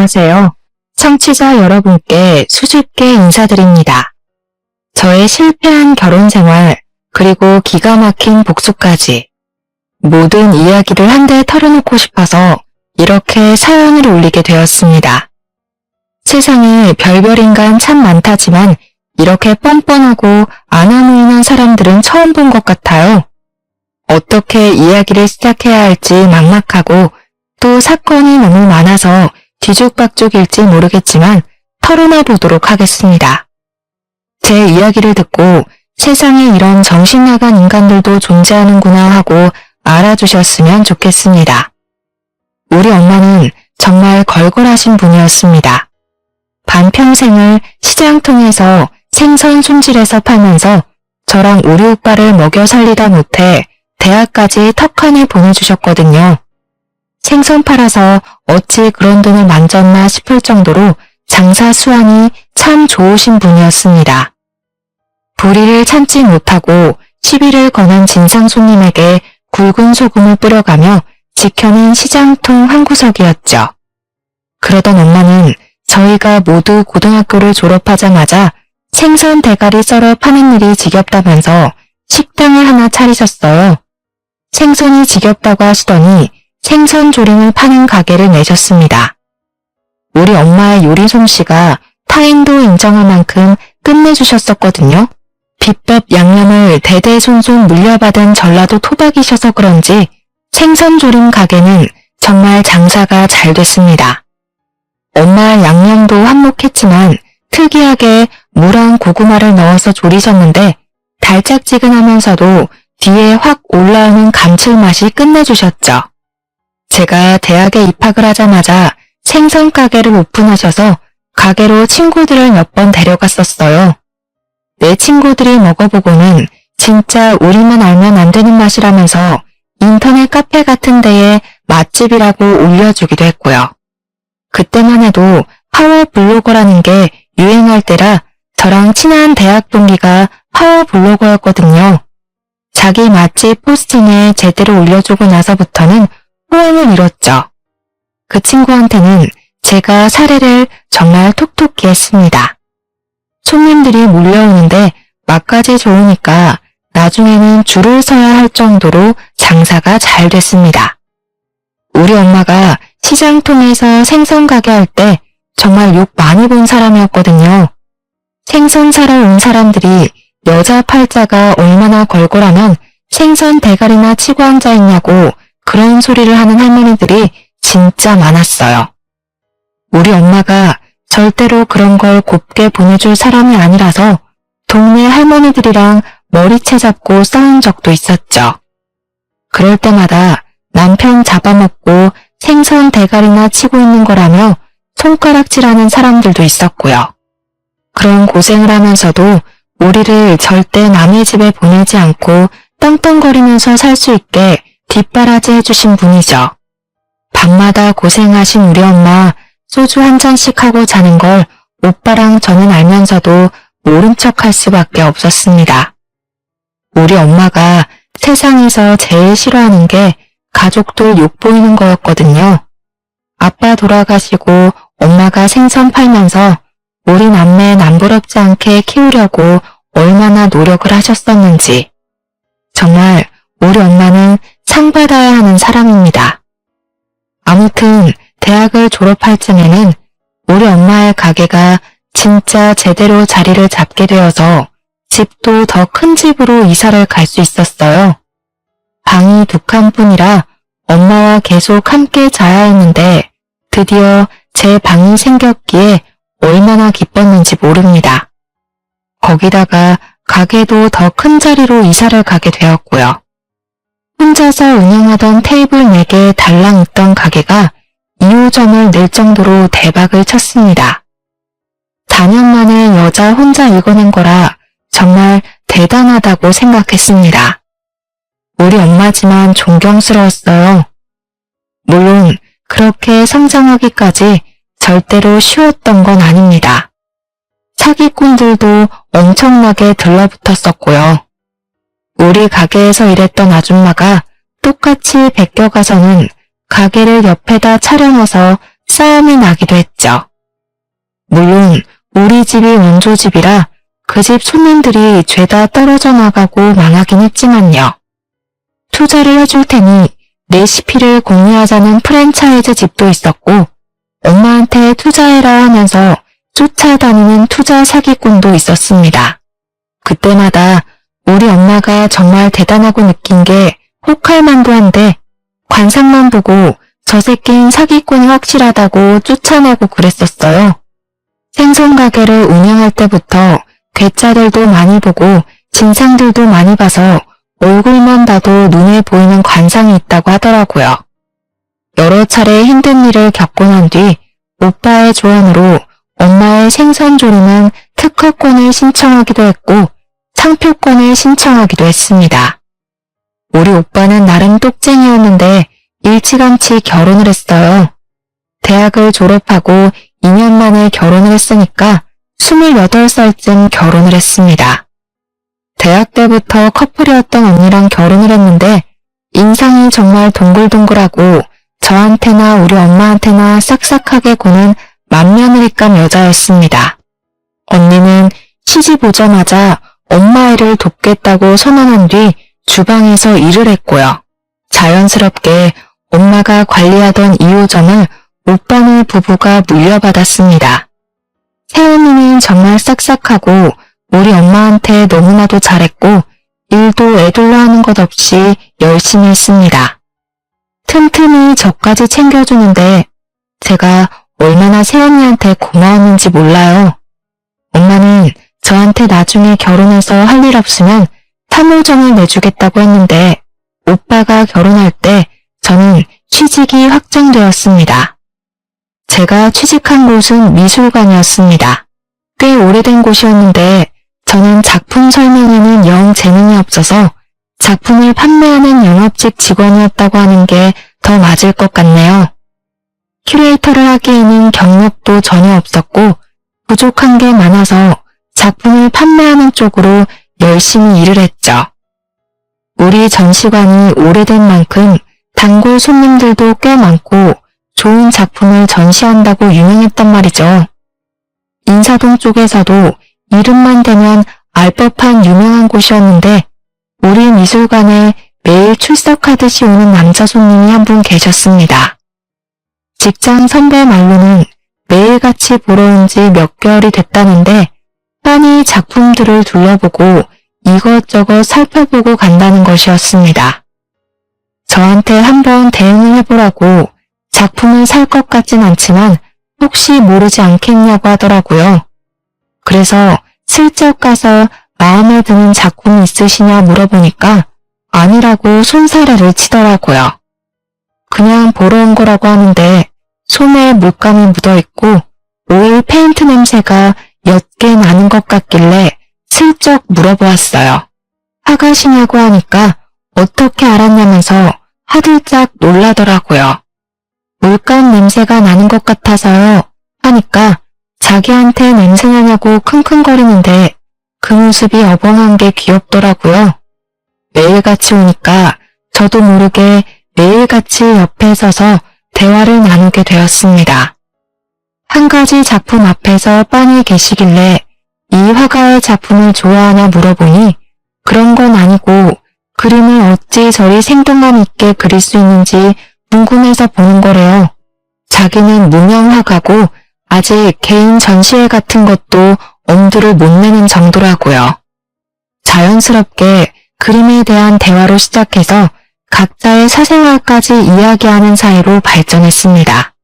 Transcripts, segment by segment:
안녕하세요. 청취자 여러분께 수줍게 인사드립니다. 저의 실패한 결혼 생활, 그리고 기가 막힌 복수까지 모든 이야기를 한데 털어놓고 싶어서 이렇게 사연을 올리게 되었습니다. 세상에 별별 인간 참 많다지만 이렇게 뻔뻔하고 아나무인한 사람들은 처음 본 것 같아요. 어떻게 이야기를 시작해야 할지 막막하고 또 사건이 너무 많아서 뒤죽박죽일지 모르겠지만 털어놔 보도록 하겠습니다. 제 이야기를 듣고 세상에 이런 정신 나간 인간들도 존재하는구나 하고 알아주셨으면 좋겠습니다. 우리 엄마는 정말 걸걸하신 분이었습니다. 반평생을 시장통에서 생선 손질해서 팔면서 저랑 우리 오빠를 먹여 살리다 못해 대학까지 턱하니 보내주셨거든요. 생선 팔아서 어찌 그런 돈을 만졌나 싶을 정도로 장사 수완이 참 좋으신 분이었습니다. 불의를 참지 못하고 시비를 거는 진상 손님에게 굵은 소금을 뿌려가며 지켜낸 시장통 한 구석이었죠. 그러던 엄마는 저희가 모두 고등학교를 졸업하자마자 생선 대가리 썰어 파는 일이 지겹다면서 식당을 하나 차리셨어요. 생선이 지겹다고 하시더니 생선 조림을 파는 가게를 내셨습니다. 우리 엄마의 요리 솜씨가 타인도 인정할 만큼 끝내주셨었거든요. 비법 양념을 대대손손 물려받은 전라도 토박이셔서 그런지 생선 조림 가게는 정말 장사가 잘 됐습니다. 엄마의 양념도 한몫했지만 특이하게 무랑 고구마를 넣어서 조리셨는데 달짝지근하면서도 뒤에 확 올라오는 감칠맛이 끝내주셨죠. 제가 대학에 입학을 하자마자 생선 가게를 오픈하셔서 가게로 친구들을 몇 번 데려갔었어요. 내 친구들이 먹어보고는 진짜 우리만 알면 안 되는 맛이라면서 인터넷 카페 같은 데에 맛집이라고 올려주기도 했고요. 그때만 해도 파워 블로거라는 게 유행할 때라 저랑 친한 대학 동기가 파워 블로거였거든요. 자기 맛집 포스팅에 제대로 올려주고 나서부터는 호응을 이뤘죠. 그 친구한테는 제가 사례를 정말 톡톡히 했습니다. 손님들이 몰려오는데 맛까지 좋으니까 나중에는 줄을 서야 할 정도로 장사가 잘 됐습니다. 우리 엄마가 시장통에서 생선 가게 할 때 정말 욕 많이 본 사람이었거든요. 생선 사러 온 사람들이 여자 팔자가 얼마나 걸걸하면 생선 대가리나 치고 앉아있냐고 그런 소리를 하는 할머니들이 진짜 많았어요. 우리 엄마가 절대로 그런 걸 곱게 보내줄 사람이 아니라서 동네 할머니들이랑 머리채 잡고 싸운 적도 있었죠. 그럴 때마다 남편 잡아먹고 생선 대가리나 치고 있는 거라며 손가락질하는 사람들도 있었고요. 그런 고생을 하면서도 우리를 절대 남의 집에 보내지 않고 떵떵거리면서 살 수 있게 뒷바라지 해주신 분이죠. 밤마다 고생하신 우리 엄마 소주 한 잔씩 하고 자는 걸 오빠랑 저는 알면서도 모른 척 할 수밖에 없었습니다. 우리 엄마가 세상에서 제일 싫어하는 게 가족들 욕보이는 거였거든요. 아빠 돌아가시고 엄마가 생선 팔면서 우리 남매 남부럽지 않게 키우려고 얼마나 노력을 하셨었는지. 정말 우리 엄마는 상 받아야 하는 사람입니다. 아무튼 대학을 졸업할 쯤에는 우리 엄마의 가게가 진짜 제대로 자리를 잡게 되어서 집도 더 큰 집으로 이사를 갈 수 있었어요. 방이 2칸뿐이라 엄마와 계속 함께 자야 했는데 드디어 제 방이 생겼기에 얼마나 기뻤는지 모릅니다. 거기다가 가게도 더 큰 자리로 이사를 가게 되었고요. 혼자서 운영하던 테이블 4개 달랑 있던 가게가 2호점을 낼 정도로 대박을 쳤습니다. 4년 만에 여자 혼자 읽어낸 거라 정말 대단하다고 생각했습니다. 우리 엄마지만 존경스러웠어요. 물론 그렇게 성장하기까지 절대로 쉬웠던 건 아닙니다. 사기꾼들도 엄청나게 들러붙었었고요. 우리 가게에서 일했던 아줌마가 똑같이 베껴가서는 가게를 옆에다 차려놔서 싸움이 나기도 했죠. 물론 우리 집이 원조집이라 그 집 손님들이 죄다 떨어져 나가고 망하긴 했지만요. 투자를 해줄 테니 레시피를 공유하자는 프랜차이즈 집도 있었고 엄마한테 투자해라 하면서 쫓아다니는 투자 사기꾼도 있었습니다. 그때마다 우리 엄마가 정말 대단하고 느낀 게 혹할만도 한데 관상만 보고 저 새끼는 사기꾼이 확실하다고 쫓아내고 그랬었어요. 생선 가게를 운영할 때부터 괴짜들도 많이 보고 진상들도 많이 봐서 얼굴만 봐도 눈에 보이는 관상이 있다고 하더라고요. 여러 차례 힘든 일을 겪고 난 뒤 오빠의 조언으로 엄마의 생선조림은 특허권을 신청하기도 했고 상표권을 신청하기도 했습니다. 우리 오빠는 나름 똑쟁이였는데 일찌감치 결혼을 했어요. 대학을 졸업하고 2년 만에 결혼을 했으니까 28살쯤 결혼을 했습니다. 대학 때부터 커플이었던 언니랑 결혼을 했는데 인상이 정말 동글동글하고 저한테나 우리 엄마한테나 싹싹하게 고는 맏며느리감 여자였습니다. 언니는 시집 오자마자 엄마 일을 돕겠다고 선언한 뒤 주방에서 일을 했고요. 자연스럽게 엄마가 관리하던 2호점을 오빠네 부부가 물려받았습니다. 새언니는 정말 싹싹하고 우리 엄마한테 너무나도 잘했고 일도 애들로 하는 것 없이 열심히 했습니다. 틈틈이 저까지 챙겨주는데 제가 얼마나 새언니한테 고마웠는지 몰라요. 엄마는 저한테 나중에 결혼해서 할 일 없으면 사무점을 내주겠다고 했는데 오빠가 결혼할 때 저는 취직이 확정되었습니다. 제가 취직한 곳은 미술관이었습니다. 꽤 오래된 곳이었는데 저는 작품 설명에는 영 재능이 없어서 작품을 판매하는 영업직 직원이었다고 하는 게 더 맞을 것 같네요. 큐레이터를 하기에는 경력도 전혀 없었고 부족한 게 많아서 작품을 판매하는 쪽으로 열심히 일을 했죠. 우리 전시관이 오래된 만큼 단골 손님들도 꽤 많고 좋은 작품을 전시한다고 유명했단 말이죠. 인사동 쪽에서도 이름만 대면 알 법한 유명한 곳이었는데 우리 미술관에 매일 출석하듯이 오는 남자 손님이 한 분 계셨습니다. 직장 선배 말로는 매일같이 보러 온 지 몇 개월이 됐다는데 빤히 작품들을 둘러보고 이것저것 살펴보고 간다는 것이었습니다. 저한테 한번 대응을 해보라고 작품을 살 것 같진 않지만 혹시 모르지 않겠냐고 하더라고요. 그래서 슬쩍 가서 마음에 드는 작품이 있으시냐 물어보니까 아니라고 손사래를 치더라고요. 그냥 보러 온 거라고 하는데 손에 물감이 묻어있고 오일 페인트 냄새가 옅게 나는 것 같길래 슬쩍 물어보았어요. 화가시냐고 하니까 어떻게 알았냐면서 하들짝 놀라더라고요. 물감 냄새가 나는 것 같아서요 하니까 자기한테 냄새나냐고 킁킁거리는데 그 모습이 어벙한 게 귀엽더라고요. 매일같이 오니까 저도 모르게 매일같이 옆에 서서 대화를 나누게 되었습니다. 한 가지 작품 앞에서 빤히 계시길래 이 화가의 작품을 좋아하냐 물어보니 그런 건 아니고 그림을 어찌 저리 생동감 있게 그릴 수 있는지 궁금해서 보는 거래요. 자기는 무명 화가고 아직 개인 전시회 같은 것도 엄두를 못 내는 정도라고요. 자연스럽게 그림에 대한 대화로 시작해서 각자의 사생활까지 이야기하는 사이로 발전했습니다.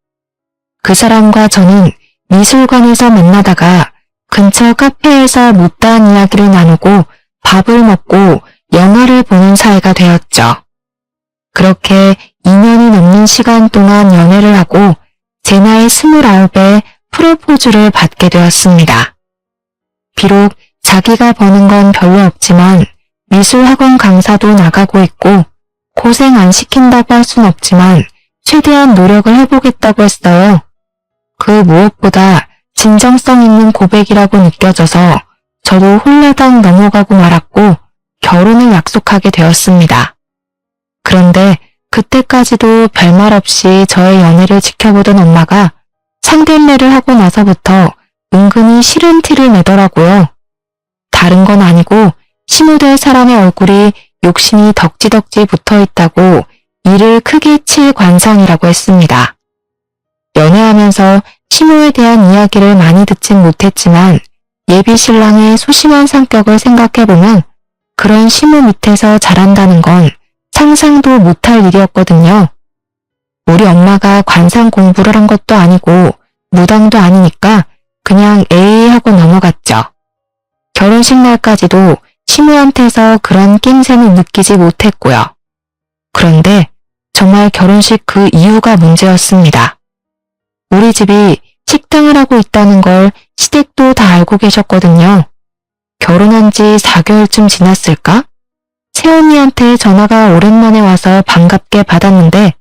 그 사람과 저는 미술관에서 만나다가 근처 카페에서 못다한 이야기를 나누고 밥을 먹고 영화를 보는 사이가 되었죠. 그렇게 2년이 넘는 시간 동안 연애를 하고 제 나이 29에 프로포즈를 받게 되었습니다. 비록 자기가 버는 건 별로 없지만 미술학원 강사도 나가고 있고 고생 안 시킨다고 할 순 없지만 최대한 노력을 해보겠다고 했어요. 그 무엇보다 진정성 있는 고백이라고 느껴져서 저도 홀라당 넘어가고 말았고 결혼을 약속하게 되었습니다. 그런데 그때까지도 별말 없이 저의 연애를 지켜보던 엄마가 상견례를 하고 나서부터 은근히 싫은 티를 내더라고요. 다른 건 아니고 시무될 사람의 얼굴이 욕심이 덕지덕지 붙어있다고 이를 크게 칠 관상이라고 했습니다. 연애하면서 시무에 대한 이야기를 많이 듣진 못했지만 예비 신랑의 소심한 성격을 생각해보면 그런 시무 밑에서 자란다는 건 상상도 못할 일이었거든요. 우리 엄마가 관상 공부를 한 것도 아니고 무당도 아니니까 그냥 에이 하고 넘어갔죠. 결혼식 날까지도 시무한테서 그런 낌새는 느끼지 못했고요. 그런데 정말 결혼식 그 이유가 문제였습니다. 우리 집이 식당을 하고 있다는 걸 시댁도 다 알고 계셨거든요. 결혼한 지 4개월쯤 지났을까? 새언니한테 전화가 오랜만에 와서 반갑게 받았는데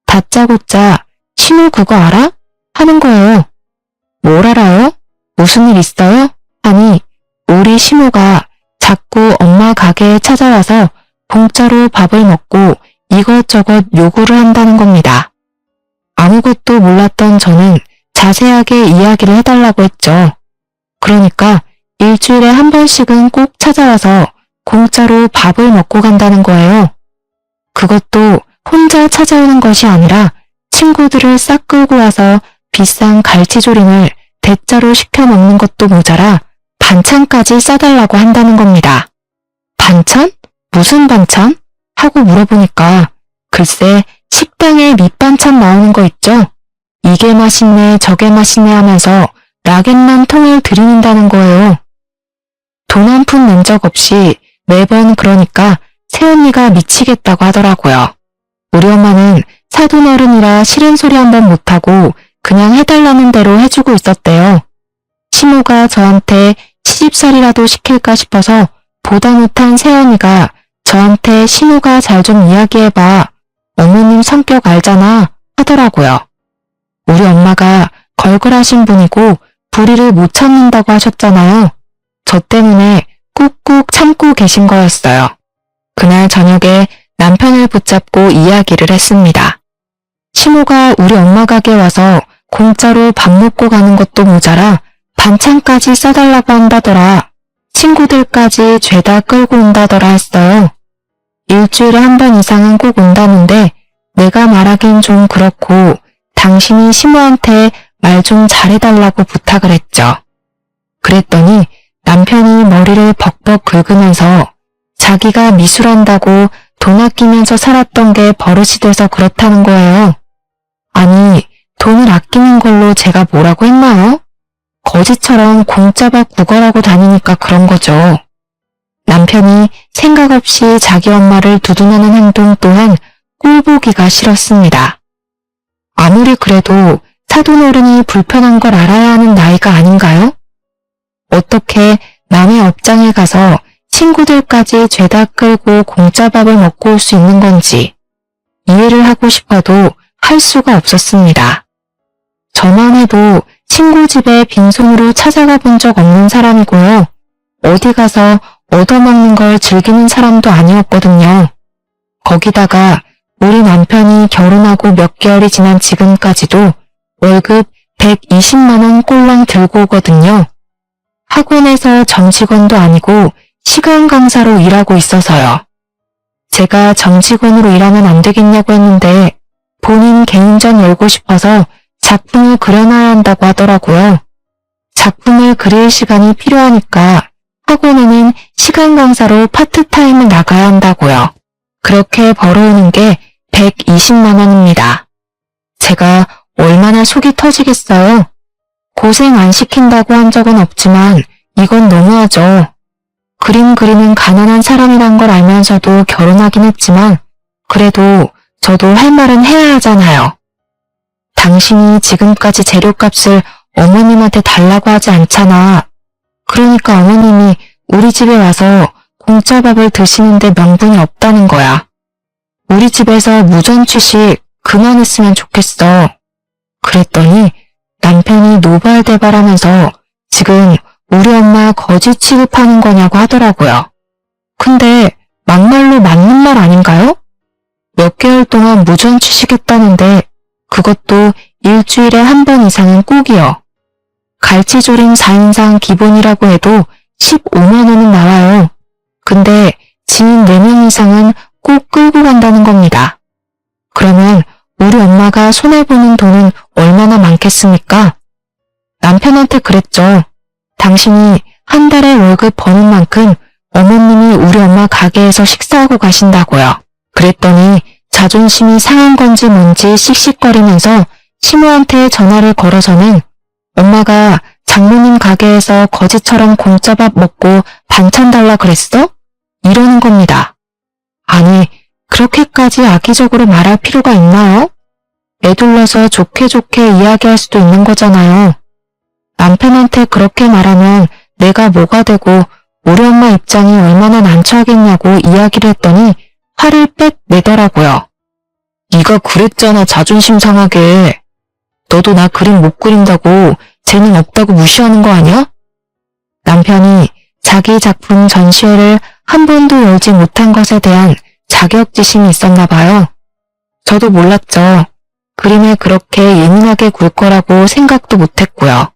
다짜고짜 시무 그거 알아? 하는 거예요. 뭘 알아요? 무슨 일 있어요? 하니 우리 시무가 자꾸 엄마 가게에 찾아와서 공짜로 밥을 먹고 이것저것 요구를 한다는 겁니다. 아무것도 몰랐던 저는 자세하게 이야기를 해달라고 했죠. 그러니까 일주일에 한 번씩은 꼭 찾아와서 공짜로 밥을 먹고 간다는 거예요. 그것도 혼자 찾아오는 것이 아니라 친구들을 싹 끌고 와서 비싼 갈치조림을 대짜로 시켜 먹는 것도 모자라 반찬까지 싸달라고 한다는 겁니다. 반찬? 무슨 반찬? 하고 물어보니까 글쎄 식당에 밑반찬 나오는 거 있죠? 이게 맛있네 저게 맛있네 하면서 락앤만 통을 들이는다는 거예요. 돈 한 푼 낸 적 없이 매번 그러니까 새언니가 미치겠다고 하더라고요. 우리 엄마는 사돈어른이라 싫은 소리 한 번 못하고 그냥 해달라는 대로 해주고 있었대요. 시모가 저한테 시집살이라도 시킬까 싶어서 보다 못한 새언니가 저한테 시모가 잘 좀 이야기해봐. 어머님 성격 알잖아 하더라고요. 우리 엄마가 걸걸하신 분이고 불의를 못 참는다고 하셨잖아요. 저 때문에 꾹꾹 참고 계신 거였어요. 그날 저녁에 남편을 붙잡고 이야기를 했습니다. 시모가 우리 엄마 가게 와서 공짜로 밥 먹고 가는 것도 모자라 반찬까지 싸달라고 한다더라. 친구들까지 죄다 끌고 온다더라 했어요. 일주일에 한 번 이상은 꼭 온다는데 내가 말하긴 좀 그렇고 당신이 시모한테 말 좀 잘해달라고 부탁을 했죠. 그랬더니 남편이 머리를 벅벅 긁으면서 자기가 미술한다고 돈 아끼면서 살았던 게 버릇이 돼서 그렇다는 거예요. 아니, 돈을 아끼는 걸로 제가 뭐라고 했나요? 거지처럼 공짜밥 구걸하고 다니니까 그런 거죠. 남편이 생각 없이 자기 엄마를 두둔하는 행동 또한 꼴보기가 싫었습니다. 아무리 그래도 사돈어른이 불편한 걸 알아야 하는 나이가 아닌가요? 어떻게 남의 업장에 가서 친구들까지 죄다 끌고 공짜밥을 먹고 올 수 있는 건지 이해를 하고 싶어도 할 수가 없었습니다. 저만 해도 친구 집에 빈손으로 찾아가 본 적 없는 사람이고요. 어디 가서 얻어먹는 걸 즐기는 사람도 아니었거든요. 거기다가 우리 남편이 결혼하고 몇 개월이 지난 지금까지도 월급 120만 원 꼴랑 들고 오거든요. 학원에서 정직원도 아니고 시간 강사로 일하고 있어서요. 제가 정직원으로 일하면 안 되겠냐고 했는데 본인 개인전 열고 싶어서 작품을 그려놔야 한다고 하더라고요. 작품을 그릴 시간이 필요하니까 학원에는 시간 강사로 파트타임을 나가야 한다고요. 그렇게 벌어오는 게 120만 원입니다. 제가 얼마나 속이 터지겠어요? 고생 안 시킨다고 한 적은 없지만 이건 너무하죠. 그림 그리는 가난한 사람이란 걸 알면서도 결혼하긴 했지만 그래도 저도 할 말은 해야 하잖아요. 당신이 지금까지 재료값을 어머님한테 달라고 하지 않잖아. 그러니까 어머님이 우리 집에 와서 공짜밥을 드시는데 명분이 없다는 거야. 우리 집에서 무전취식 그만했으면 좋겠어. 그랬더니 남편이 노발대발하면서 지금 우리 엄마 거지 취급하는 거냐고 하더라고요. 근데 막말로 맞는 말 아닌가요? 몇 개월 동안 무전취식했다는데 그것도 일주일에 한 번 이상은 꼭이요. 갈치조림 4인상 기본이라고 해도 15만 원은 나와요. 근데 지인 4명 이상은 꼭 끌고 간다는 겁니다. 그러면 우리 엄마가 손해보는 돈은 얼마나 많겠습니까? 남편한테 그랬죠. 당신이 한 달에 월급 버는 만큼 어머님이 우리 엄마 가게에서 식사하고 가신다고요. 그랬더니 자존심이 상한 건지 뭔지 씩씩거리면서 시모한테 전화를 걸어서는 엄마가 장모님 가게에서 거지처럼 공짜밥 먹고 반찬 달라 그랬어? 이러는 겁니다. 아니, 그렇게까지 악의적으로 말할 필요가 있나요? 애둘러서 좋게 이야기할 수도 있는 거잖아요. 남편한테 그렇게 말하면 내가 뭐가 되고 우리 엄마 입장이 얼마나 난처하겠냐고 이야기를 했더니 화를 빽 내더라고요. 네가 그랬잖아, 자존심 상하게. 너도 나 그림 못 그린다고 재능 없다고 무시하는 거 아니야? 남편이 자기 작품 전시회를 한 번도 열지 못한 것에 대한 자격지심이 있었나 봐요. 저도 몰랐죠. 그림에 그렇게 예민하게 굴 거라고 생각도 못했고요.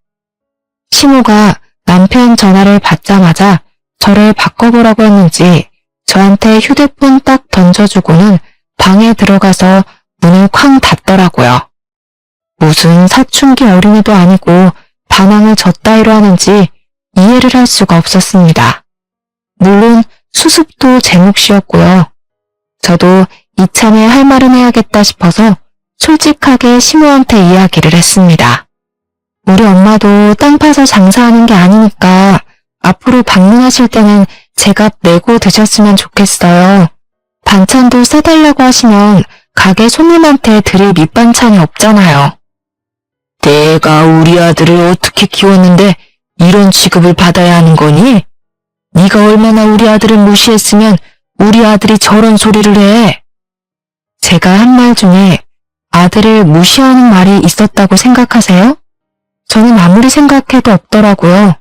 시모가 남편 전화를 받자마자 저를 바꿔보라고 했는지 저한테 휴대폰 딱 던져주고는 방에 들어가서 문을 쾅 닫더라고요. 무슨 사춘기 어린이도 아니고 반항을 저 따위로 하는지 이해를 할 수가 없었습니다. 물론 수습도 제 몫이었고요. 저도 이참에 할 말은 해야겠다 싶어서 솔직하게 시모한테 이야기를 했습니다. 우리 엄마도 땅 파서 장사하는 게 아니니까 앞으로 방문하실 때는 제값 내고 드셨으면 좋겠어요. 반찬도 싸달라고 하시면 가게 손님한테 드릴 밑반찬이 없잖아요. 내가 우리 아들을 어떻게 키웠는데 이런 취급을 받아야 하는 거니? 네가 얼마나 우리 아들을 무시했으면 우리 아들이 저런 소리를 해. 제가 한 말 중에 아들을 무시하는 말이 있었다고 생각하세요? 저는 아무리 생각해도 없더라고요.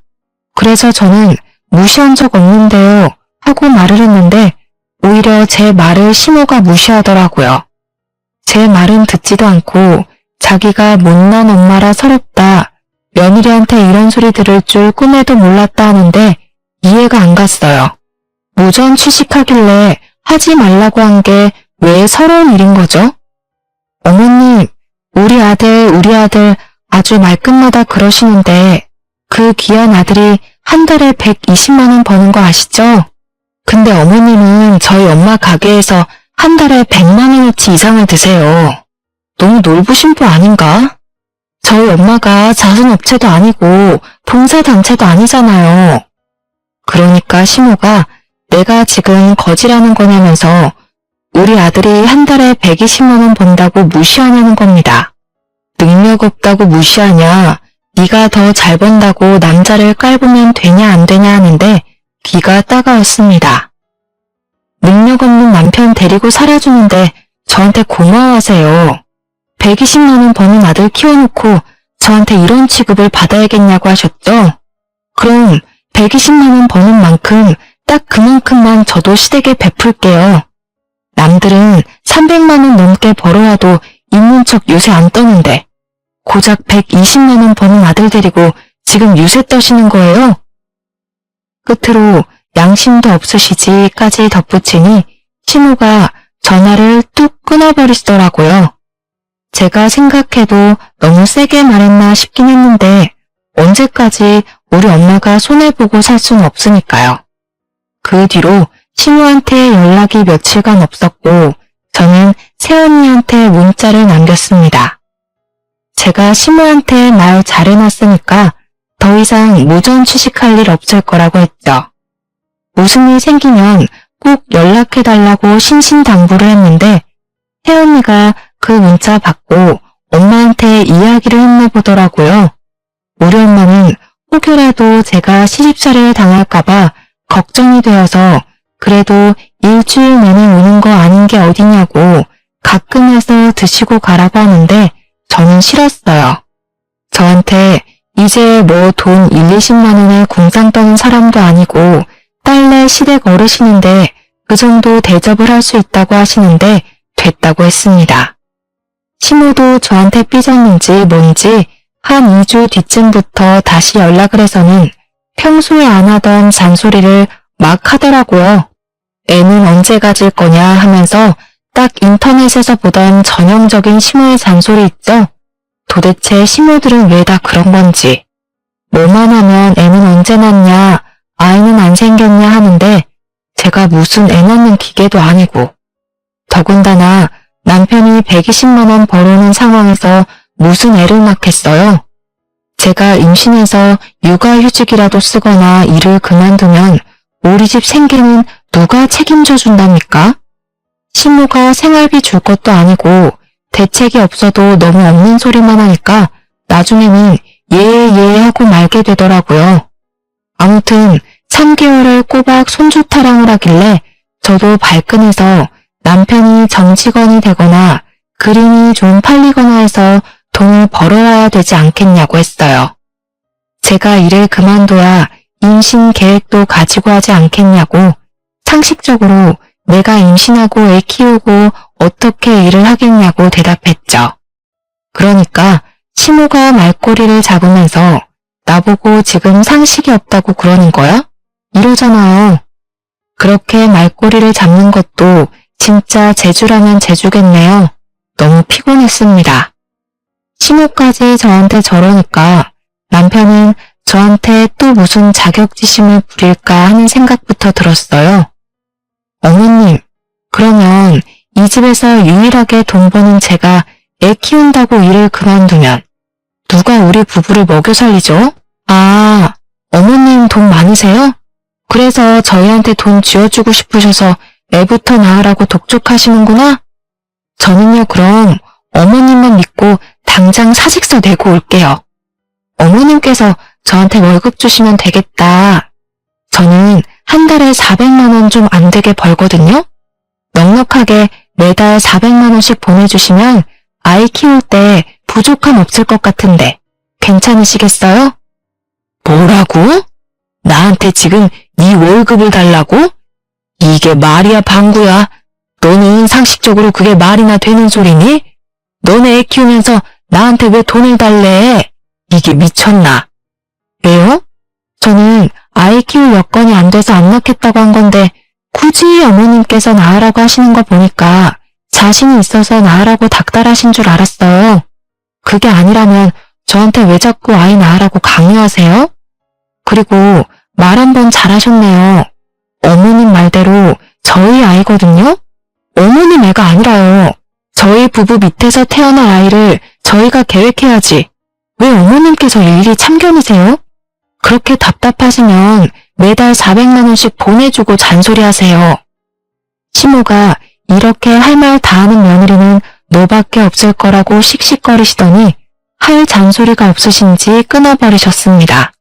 그래서 저는 무시한 적 없는데요 하고 말을 했는데 오히려 제 말을 시모가 무시하더라고요. 제 말은 듣지도 않고 자기가 못난 엄마라 서럽다, 며느리한테 이런 소리 들을 줄 꿈에도 몰랐다 하는데 이해가 안 갔어요. 무전 취식하길래 하지 말라고 한 게 왜 서러운 일인 거죠? 어머님, 우리 아들 아주 말끝마다 그러시는데 그 귀한 아들이 한 달에 120만 원 버는 거 아시죠? 근데 어머님은 저희 엄마 가게에서 한 달에 100만 원어치 이상을 드세요. 너무 놀부심부 아닌가? 저희 엄마가 자선업체도 아니고 봉사단체도 아니잖아요. 그러니까 시모가 내가 지금 거지라는 거냐면서 우리 아들이 한 달에 120만 원 번다고 무시하냐는 겁니다. 능력 없다고 무시하냐, 네가 더 잘 번다고 남자를 깔보면 되냐 안 되냐 하는데 귀가 따가웠습니다. 능력 없는 남편 데리고 살아주는데 저한테 고마워하세요. 120만 원 버는 아들 키워놓고 저한테 이런 취급을 받아야겠냐고 하셨죠? 그럼 120만 원 버는 만큼 딱 그만큼만 저도 시댁에 베풀게요. 남들은 300만 원 넘게 벌어와도 있는 척 요새 안 떠는데 고작 120만 원 버는 아들 데리고 지금 유세 떠시는 거예요? 끝으로 양심도 없으시지까지 덧붙이니 시모가 전화를 뚝 끊어버리시더라고요. 제가 생각해도 너무 세게 말했나 싶긴 했는데 언제까지 우리 엄마가 손해보고 살 수는 없으니까요. 그 뒤로 시모한테 연락이 며칠간 없었고 저는 새언니한테 문자를 남겼습니다. 제가 시모한테 말 잘해놨으니까 더 이상 무전 취식할 일 없을 거라고 했죠. 무슨 일 생기면 꼭 연락해달라고 신신당부를 했는데 새언니가 그 문자 받고 엄마한테 이야기를 했나 보더라고요. 우리 엄마는 혹여라도 제가 시집살이를 당할까봐 걱정이 되어서 그래도 일주일 내내 오는 거 아닌 게 어디냐고 가끔 해서 드시고 가라고 하는데 저는 싫었어요. 저한테 이제 뭐 돈 1, 20만 원에 궁상 떠는 사람도 아니고 딸내 시댁 어르신인데 그 정도 대접을 할 수 있다고 하시는데 됐다고 했습니다. 시모도 저한테 삐졌는지 뭔지 한 2주 뒤쯤부터 다시 연락을 해서는 평소에 안 하던 잔소리를 막 하더라고요. 애는 언제 가질 거냐 하면서 딱 인터넷에서 보던 전형적인 시모의 잔소리 있죠? 도대체 시모들은 왜 다 그런 건지. 뭐만 하면 애는 언제 낳냐, 아이는 안 생겼냐 하는데 제가 무슨 애 낳는 기계도 아니고. 더군다나 남편이 120만 원 벌어오는 상황에서 무슨 애를 낳겠어요? 제가 임신해서 육아휴직이라도 쓰거나 일을 그만두면 우리 집 생계는 누가 책임져 준답니까? 시모가 생활비 줄 것도 아니고 대책이 없어도 너무 없는 소리만 하니까 나중에는 예 하고 말게 되더라고요. 아무튼 3개월을 꼬박 손주 타령을 하길래 저도 발끈해서 남편이 정직원이 되거나 그림이 좀 팔리거나 해서 돈을 벌어와야 되지 않겠냐고 했어요. 제가 일을 그만둬야 임신 계획도 가지고 하지 않겠냐고 상식적으로 내가 임신하고 애 키우고 어떻게 일을 하겠냐고 대답했죠. 그러니까 시모가 말꼬리를 잡으면서 나보고 지금 상식이 없다고 그러는 거야? 이러잖아요. 그렇게 말꼬리를 잡는 것도 진짜 재주라면 재주겠네요. 너무 피곤했습니다. 시모까지 저한테 저러니까 남편은 저한테 또 무슨 자격지심을 부릴까 하는 생각부터 들었어요. 어머님, 그러면 이 집에서 유일하게 돈 버는 제가 애 키운다고 일을 그만두면 누가 우리 부부를 먹여 살리죠? 아, 어머님 돈 많으세요? 그래서 저희한테 돈 쥐어주고 싶으셔서 애부터 낳으라고 독촉하시는구나? 저는요 그럼 어머님만 믿고 당장 사직서 내고 올게요. 어머님께서 저한테 월급 주시면 되겠다. 저는 한 달에 400만 원 좀 안 되게 벌거든요. 넉넉하게 매달 400만 원씩 보내주시면 아이 키울 때 부족함 없을 것 같은데 괜찮으시겠어요? 뭐라고? 나한테 지금 네 월급을 달라고? 이게 말이야 방구야. 너는 상식적으로 그게 말이나 되는 소리니? 너네 애 키우면서 나한테 왜 돈을 달래? 이게 미쳤나? 왜요? 저는 아이 키울 여건이 안 돼서 안 낳겠다고 한 건데 굳이 어머님께서 낳으라고 하시는 거 보니까 자신이 있어서 낳으라고 닥달하신 줄 알았어요. 그게 아니라면 저한테 왜 자꾸 아이 낳으라고 강요하세요? 그리고 말 한 번 잘하셨네요. 어머님 말대로 저희 아이거든요? 어머님 애가 아니라요. 저희 부부 밑에서 태어날 아이를 저희가 계획해야지. 왜 어머님께서 일일이 참견이세요? 그렇게 답답하시면 매달 400만 원씩 보내주고 잔소리하세요. 시모가 이렇게 할 말 다 하는 며느리는 너밖에 없을 거라고 씩씩거리시더니 할 잔소리가 없으신지 끊어버리셨습니다.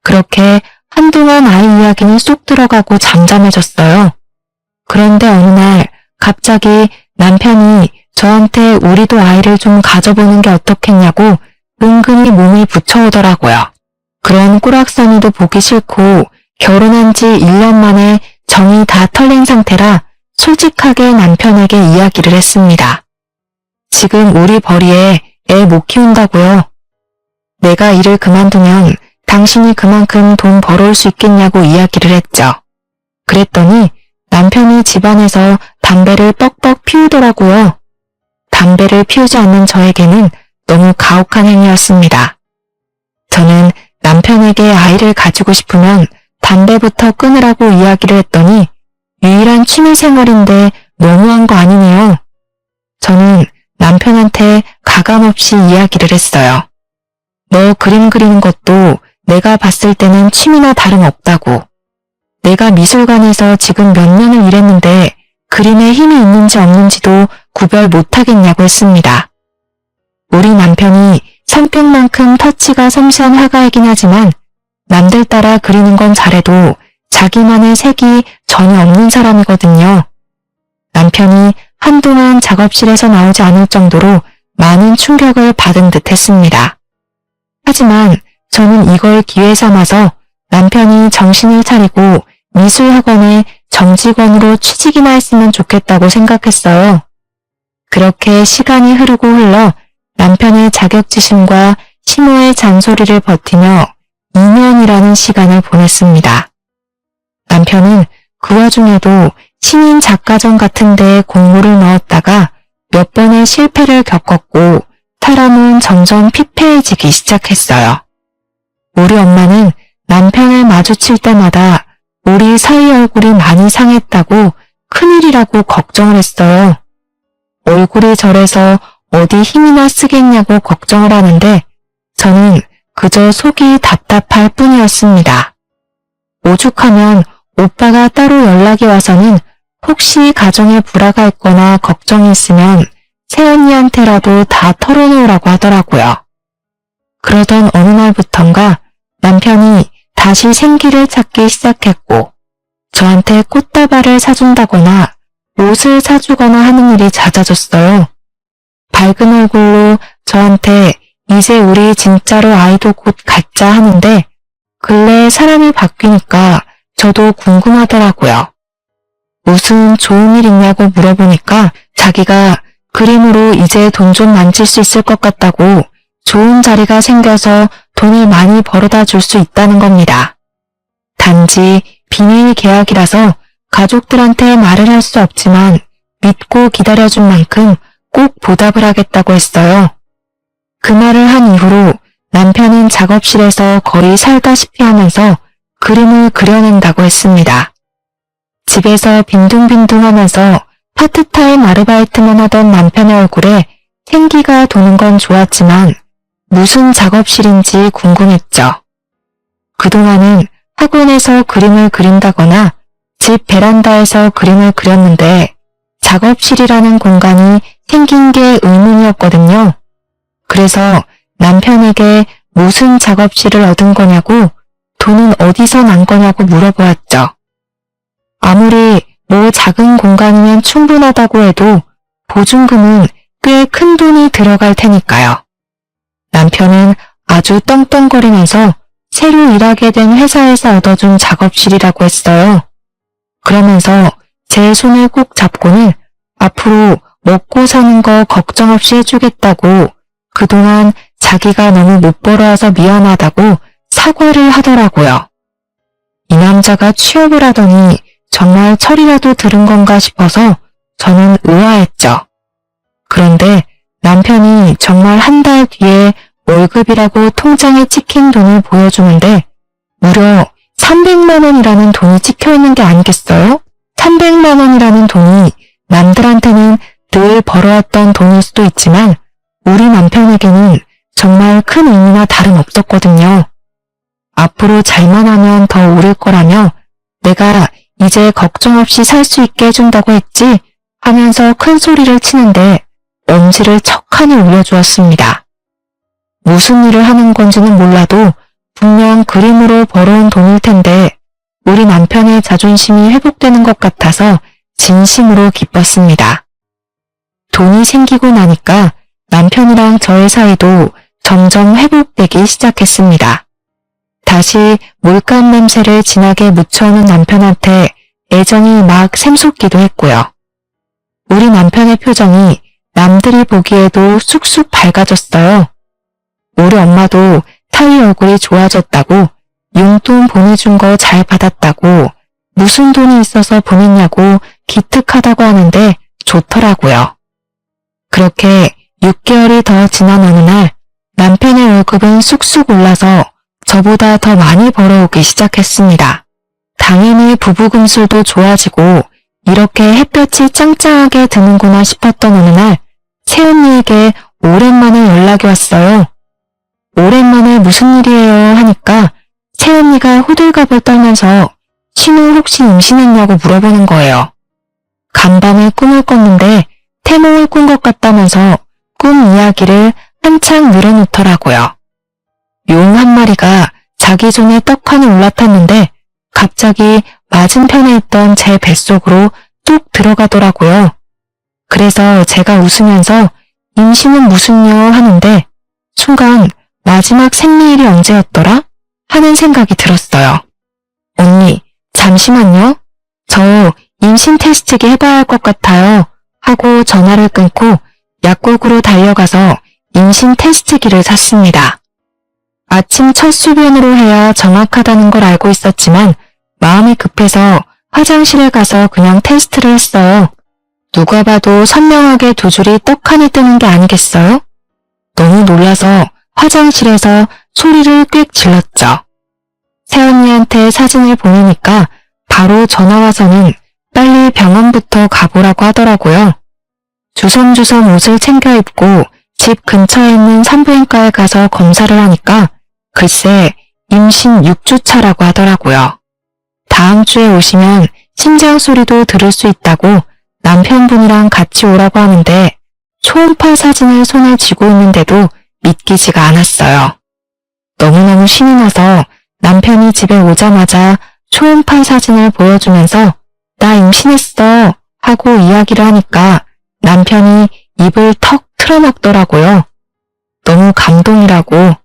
그렇게 한동안 아이 이야기는 쏙 들어가고 잠잠해졌어요. 그런데 어느 날 갑자기 남편이 저한테 우리도 아이를 좀 가져보는 게 어떻겠냐고 은근히 몸을 붙여오더라고요. 그런 꼬락서니도 보기 싫고 결혼한 지 1년 만에 정이 다 털린 상태라 솔직하게 남편에게 이야기를 했습니다. 지금 우리 벌이에 애 못 키운다고요. 내가 일을 그만두면 당신이 그만큼 돈 벌어올 수 있겠냐고 이야기를 했죠. 그랬더니 남편이 집안에서 담배를 뻑뻑 피우더라고요. 담배를 피우지 않는 저에게는 너무 가혹한 행위였습니다. 저는 남편에게 아이를 가지고 싶으면 담배부터 끊으라고 이야기를 했더니 유일한 취미생활인데 너무한 거 아니네요. 저는 남편한테 가감없이 이야기를 했어요. 너 그림 그리는 것도 내가 봤을 때는 취미나 다름없다고. 내가 미술관에서 지금 몇 년을 일했는데 그림에 힘이 있는지 없는지도 구별 못하겠냐고 했습니다. 우리 남편이 성격만큼 터치가 섬세한 화가이긴 하지만 남들 따라 그리는 건 잘해도 자기만의 색이 전혀 없는 사람이거든요. 남편이 한동안 작업실에서 나오지 않을 정도로 많은 충격을 받은 듯 했습니다. 하지만 저는 이걸 기회 삼아서 남편이 정신을 차리고 미술학원에 정직원으로 취직이나 했으면 좋겠다고 생각했어요. 그렇게 시간이 흐르고 흘러 남편의 자격지심과 시모의 잔소리를 버티며 2년이라는 시간을 보냈습니다. 남편은 그 와중에도 신인 작가전 같은 데에 공모를 넣었다가 몇 번의 실패를 겪었고 사람은 점점 피폐해지기 시작했어요. 우리 엄마는 남편을 마주칠 때마다 우리 사위 얼굴이 많이 상했다고 큰일이라고 걱정을 했어요. 얼굴이 저래서 어디 힘이나 쓰겠냐고 걱정을 하는데 저는 그저 속이 답답할 뿐이었습니다. 오죽하면 오빠가 따로 연락이 와서는 혹시 가정에 불화가 있거나 걱정이 있으면 새언니한테라도 다 털어놓으라고 하더라고요. 그러던 어느 날부턴가 남편이 다시 생기를 찾기 시작했고 저한테 꽃다발을 사준다거나 옷을 사주거나 하는 일이 잦아졌어요. 밝은 얼굴로 저한테 이제 우리 진짜로 아이도 곧 갖자 하는데 근래에 사람이 바뀌니까 저도 궁금하더라고요. 무슨 좋은 일 있냐고 물어보니까 자기가 그림으로 이제 돈 좀 만질 수 있을 것 같다고 좋은 자리가 생겨서 돈을 많이 벌어다 줄 수 있다는 겁니다. 단지 비밀 계약이라서 가족들한테 말을 할 수 없지만 믿고 기다려준 만큼 꼭 보답을 하겠다고 했어요. 그 말을 한 이후로 남편은 작업실에서 거의 살다시피 하면서 그림을 그려낸다고 했습니다. 집에서 빈둥빈둥 하면서 파트타임 아르바이트만 하던 남편의 얼굴에 생기가 도는 건 좋았지만 무슨 작업실인지 궁금했죠. 그동안은 학원에서 그림을 그린다거나 집 베란다에서 그림을 그렸는데 작업실이라는 공간이 생긴 게 의문이었거든요. 그래서 남편에게 무슨 작업실을 얻은 거냐고 돈은 어디서 난 거냐고 물어보았죠. 아무리 뭐 작은 공간이면 충분하다고 해도 보증금은 꽤 큰 돈이 들어갈 테니까요. 남편은 아주 떵떵거리면서 새로 일하게 된 회사에서 얻어준 작업실이라고 했어요. 그러면서 제 손을 꼭 잡고는 앞으로 먹고 사는 거 걱정 없이 해주겠다고 그동안 자기가 너무 못 벌어와서 미안하다고 사과를 하더라고요. 이 남자가 취업을 하더니 정말 철이라도 들은 건가 싶어서 저는 의아했죠. 그런데 남편이 정말 한 달 뒤에 월급이라고 통장에 찍힌 돈을 보여주는데 무려 300만 원이라는 돈이 찍혀있는 게 아니겠어요? 300만 원이라는 돈이 남들한테는 늘 벌어왔던 돈일 수도 있지만 우리 남편에게는 정말 큰 의미나 다름없었거든요. 앞으로 잘만 하면 더 오를 거라며 내가 이제 걱정 없이 살 수 있게 해준다고 했지 하면서 큰 소리를 치는데 엄지를 척하니 올려주었습니다. 무슨 일을 하는 건지는 몰라도 분명 그림으로 벌어온 돈일 텐데 우리 남편의 자존심이 회복되는 것 같아서 진심으로 기뻤습니다. 돈이 생기고 나니까 남편이랑 저의 사이도 점점 회복되기 시작했습니다. 다시 몰감 냄새를 진하게 묻혀오는 남편한테 애정이 막 샘솟기도 했고요. 우리 남편의 표정이 남들이 보기에도 쑥쑥 밝아졌어요. 우리 엄마도 사위 얼굴이 좋아졌다고 용돈 보내준 거 잘 받았다고 무슨 돈이 있어서 보냈냐고 기특하다고 하는데 좋더라고요. 그렇게 6개월이 더 지난 어느 날 남편의 월급은 쑥쑥 올라서 저보다 더 많이 벌어오기 시작했습니다. 당연히 부부금술도 좋아지고 이렇게 햇볕이 짱짱하게 드는구나 싶었던 어느 날 새언니에게 오랜만에 연락이 왔어요. 오랜만에 무슨 일이에요 하니까 새언니가 호들갑을 떨면서 신우 혹시 임신했냐고 물어보는 거예요. 간밤에 꿈을 꿨는데 태몽을 꾼 것 같다면서 꿈 이야기를 한창 늘어놓더라고요. 용 한 마리가 자기 전에 떡하니 올라탔는데 갑자기 맞은편에 있던 제 뱃속으로 뚝 들어가더라고요. 그래서 제가 웃으면서 임신은 무슨요 하는데 순간 마지막 생리일이 언제였더라? 하는 생각이 들었어요. 언니, 잠시만요. 저 임신 테스트기 해봐야 할 것 같아요. 하고 전화를 끊고 약국으로 달려가서 임신 테스트기를 샀습니다. 아침 첫 수변으로 해야 정확하다는 걸 알고 있었지만 마음이 급해서 화장실에 가서 그냥 테스트를 했어요. 누가 봐도 선명하게 두 줄이 떡하니 뜨는 게 아니겠어요? 너무 놀라서 화장실에서 소리를 꽥 질렀죠. 새언니한테 사진을 보내니까 바로 전화와서는 빨리 병원부터 가보라고 하더라고요. 주섬주섬 옷을 챙겨 입고 집 근처에 있는 산부인과에 가서 검사를 하니까 글쎄 임신 6주차라고 하더라고요. 다음 주에 오시면 심장 소리도 들을 수 있다고 남편분이랑 같이 오라고 하는데 초음파 사진을 손에 쥐고 있는데도 믿기지가 않았어요. 너무너무 신이 나서 남편이 집에 오자마자 초음파 사진을 보여주면서 나 임신했어 하고 이야기를 하니까 남편이 입을 턱 틀어막더라고요. 너무 감동이라고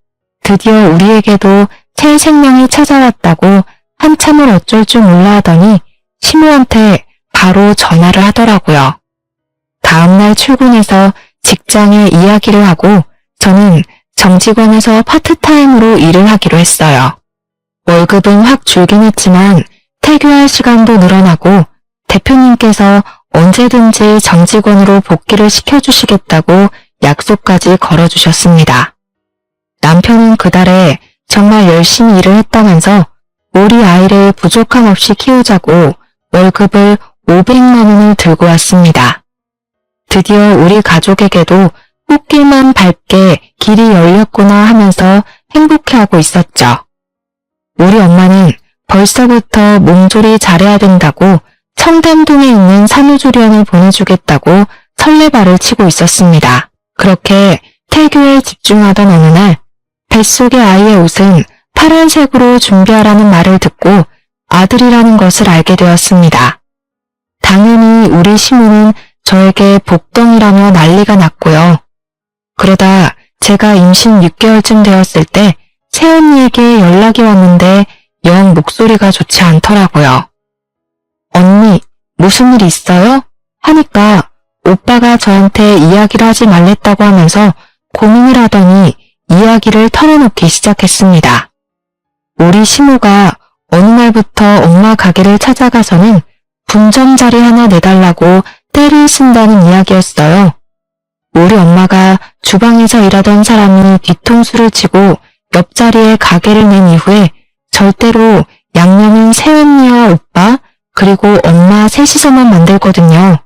드디어 우리에게도 새 생명이 찾아왔다고 한참을 어쩔 줄 몰라 하더니 시모한테 바로 전화를 하더라고요. 다음날 출근해서 직장에 이야기를 하고 저는 정직원에서 파트타임으로 일을 하기로 했어요. 월급은 확 줄긴 했지만 퇴교할 시간도 늘어나고 대표님께서 언제든지 정직원으로 복귀를 시켜주시겠다고 약속까지 걸어주셨습니다. 남편은 그달에 정말 열심히 일을 했다면서 우리 아이를 부족함 없이 키우자고 월급을 500만 원을 들고 왔습니다. 드디어 우리 가족에게도 꽃길만 밝게 길이 열렸구나 하면서 행복해하고 있었죠. 우리 엄마는 벌써부터 몸조리 잘해야 된다고 청담동에 있는 산후조리원을 보내주겠다고 설레발을 치고 있었습니다. 그렇게 태교에 집중하던 어느 날 뱃속의 아이의 옷은 파란색으로 준비하라는 말을 듣고 아들이라는 것을 알게 되었습니다. 당연히 우리 시모는 저에게 복덩이라며 난리가 났고요. 그러다 제가 임신 6개월쯤 되었을 때 새언니에게 연락이 왔는데 영 목소리가 좋지 않더라고요. 언니, 무슨 일 있어요? 하니까 오빠가 저한테 이야기를 하지 말랬다고 하면서 고민을 하더니 이야기를 털어놓기 시작했습니다. 우리 시모가 어느 날부터 엄마 가게를 찾아가서는 분점자리 하나 내달라고 떼를 쓴다는 이야기였어요. 우리 엄마가 주방에서 일하던 사람이 뒤통수를 치고 옆자리에 가게를 낸 이후에 절대로 양념은 새언니와 오빠 그리고 엄마 셋이서만 만들거든요.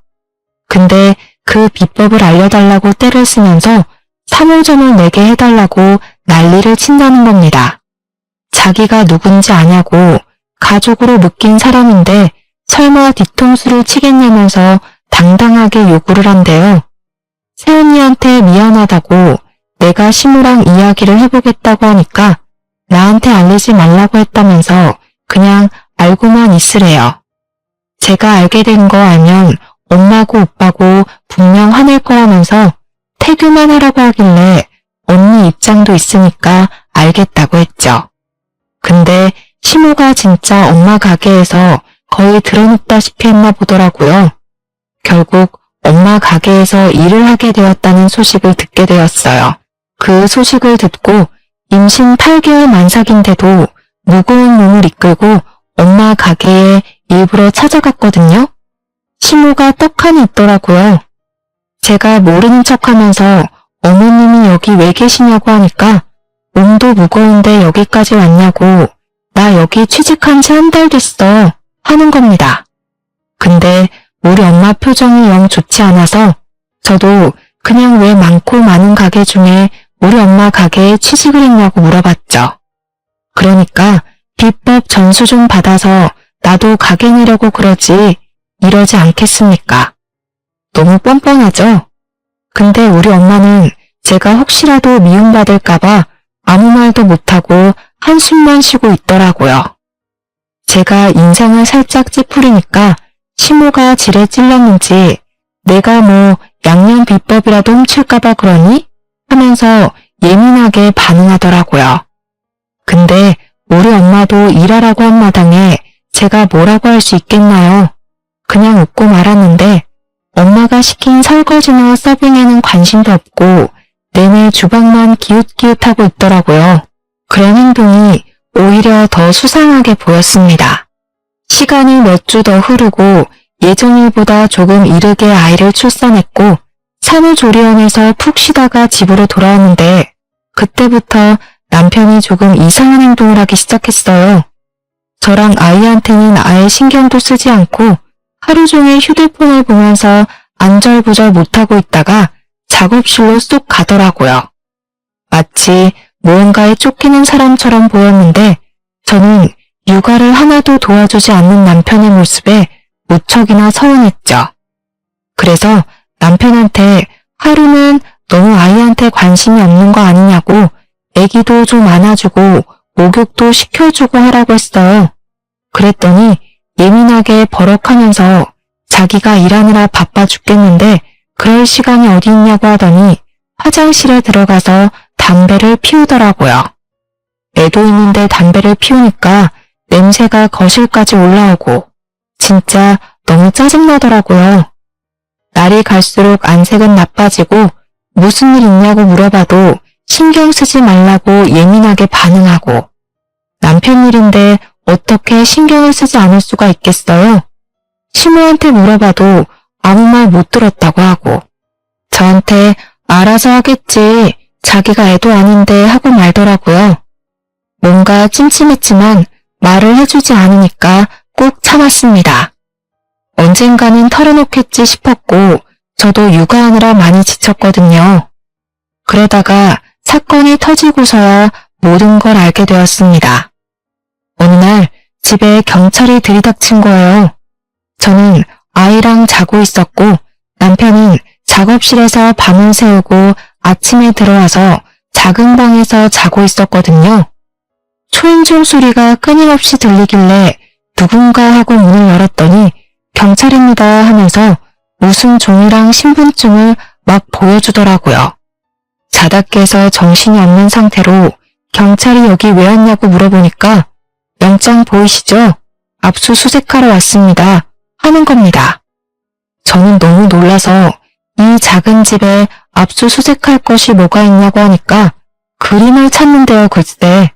근데 그 비법을 알려달라고 떼를 쓰면서 3호점을 내게 해달라고 난리를 친다는 겁니다. 자기가 누군지 아냐고 가족으로 묶인 사람인데 설마 뒤통수를 치겠냐면서 당당하게 요구를 한대요. 새언니한테 미안하다고 내가 시모랑 이야기를 해보겠다고 하니까 나한테 알리지 말라고 했다면서 그냥 알고만 있으래요. 제가 알게 된 거 알면 엄마고 오빠고 분명 화낼 거라면서 태교만 하라고 하길래 언니 입장도 있으니까 알겠다고 했죠. 근데 시모가 진짜 엄마 가게에서 거의 들어눕다시피 했나 보더라고요. 결국 엄마 가게에서 일을 하게 되었다는 소식을 듣게 되었어요. 그 소식을 듣고 임신 8개월 만삭인데도 무거운 몸을 이끌고 엄마 가게에 일부러 찾아갔거든요. 시모가 떡하니 있더라고요. 제가 모르는 척하면서 어머님이 여기 왜 계시냐고 하니까 몸도 무거운데 여기까지 왔냐고 나 여기 취직한 지 한 달 됐어 하는 겁니다. 근데 우리 엄마 표정이 영 좋지 않아서 저도 그냥 왜 많고 많은 가게 중에 우리 엄마 가게에 취직을 했냐고 물어봤죠. 그러니까 비법 전수 좀 받아서 나도 가게 내려고 그러지 이러지 않겠습니까? 너무 뻔뻔하죠? 근데 우리 엄마는 제가 혹시라도 미움받을까봐 아무 말도 못하고 한숨만 쉬고 있더라고요. 제가 인상을 살짝 찌푸리니까 시모가 지레 찔렀는지 내가 뭐 양념 비법이라도 훔칠까봐 그러니? 하면서 예민하게 반응하더라고요. 근데 우리 엄마도 일하라고 한 마당에 제가 뭐라고 할 수 있겠나요? 그냥 웃고 말았는데 엄마가 시킨 설거지나 서빙에는 관심도 없고 내내 주방만 기웃기웃하고 있더라고요. 그런 행동이 오히려 더 수상하게 보였습니다. 시간이 몇 주 더 흐르고 예정일보다 조금 이르게 아이를 출산했고 산후조리원에서 푹 쉬다가 집으로 돌아왔는데 그때부터 남편이 조금 이상한 행동을 하기 시작했어요. 저랑 아이한테는 아예 신경도 쓰지 않고 하루 종일 휴대폰을 보면서 안절부절 못하고 있다가 작업실로 쏙 가더라고요. 마치 무언가에 쫓기는 사람처럼 보였는데 저는 육아를 하나도 도와주지 않는 남편의 모습에 무척이나 서운했죠. 그래서 남편한테 하루는 너무 아이한테 관심이 없는 거 아니냐고 애기도 좀 안아주고 목욕도 시켜주고 하라고 했어요. 그랬더니 예민하게 버럭하면서 자기가 일하느라 바빠 죽겠는데 그럴 시간이 어디 있냐고 하더니 화장실에 들어가서 담배를 피우더라고요. 애도 있는데 담배를 피우니까 냄새가 거실까지 올라오고 진짜 너무 짜증나더라고요. 날이 갈수록 안색은 나빠지고 무슨 일 있냐고 물어봐도 신경 쓰지 말라고 예민하게 반응하고 남편 일인데 어떻게 신경을 쓰지 않을 수가 있겠어요? 시모한테 물어봐도 아무 말 못 들었다고 하고 저한테 알아서 하겠지 자기가 애도 아닌데 하고 말더라고요. 뭔가 찜찜했지만 말을 해주지 않으니까 꼭 참았습니다. 언젠가는 털어놓겠지 싶었고 저도 육아하느라 많이 지쳤거든요. 그러다가 사건이 터지고서야 모든 걸 알게 되었습니다. 어느 날 집에 경찰이 들이닥친 거예요. 저는 아이랑 자고 있었고 남편은 작업실에서 밤을 새우고 아침에 들어와서 작은 방에서 자고 있었거든요. 초인종 소리가 끊임없이 들리길래 누군가 하고 문을 열었더니 경찰입니다 하면서 무슨 종이랑 신분증을 막 보여주더라고요. 자다 깨서 정신이 없는 상태로 경찰이 여기 왜 왔냐고 물어보니까 영장 보이시죠? 압수수색하러 왔습니다. 하는 겁니다. 저는 너무 놀라서 이 작은 집에 압수수색할 것이 뭐가 있냐고 하니까 그림을 찾는데요 글쎄.